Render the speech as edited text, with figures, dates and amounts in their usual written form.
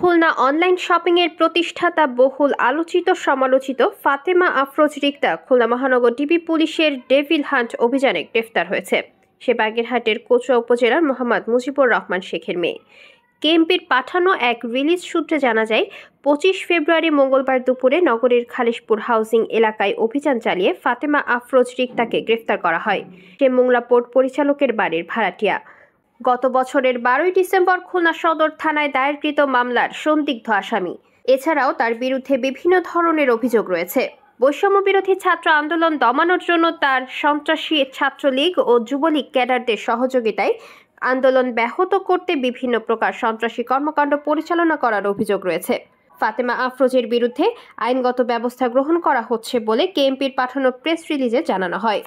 Khulna online শপিংয়ের প্রতিষ্ঠাতা বহুল আলোচিত সমালোচিত ফাতেমা আফরোজ রিক্তা খুলনা মহানগর ডিবি পুলিশের ডেভিল হান্ট অভিযানে গ্রেফতার হয়েছে। সে বাগেরহাটের কচুয়া উপজেলার মোহাম্মদ মুজিবুর রহমান শেখের মেয়ে। কেএমপির পাঠানো এক রিলিজ সূত্রে জানা যায়, 25 ফেব্রুয়ারি মঙ্গলবার দুপুরে নগরীর খালিশপুর হাউজিং এলাকায় অভিযান চালিয়ে ফাতেমা আফরোজ রিক্তাকে গ্রেফতার করা হয়। সে মোংলা পোর্ট পরিচালকের বাড়ির ভাড়াটিয়া। গত বছরের 12 ডিসেম্বর খুলনা সদর থানায় দায়েরকৃত মামলার সন্দিগ্ধ আসামি। এছাড়াও তার বিরুদ্ধে বিভিন্ন ধরনের অভিযোগ রয়েছে। বৈষম্য বিরোধী ছাত্র আন্দোলন দমানোর জন্য তার সন্ত্রাসী ছাত্রলীগ ও যুবলীগ ক্যাডারদের সহযোগিতায় আন্দোলন ব্যাহত করতে বিভিন্ন প্রকার সন্ত্রাসী কর্মকাণ্ড পরিচালনা করার অভিযোগ রয়েছে। ফাতেমা আফরোজের বিরুদ্ধে আইনগত ব্যবস্থা গ্রহণ করা হচ্ছে বলে কেএমপির পাঠানো প্রেস রিলিজে জানানো হয়।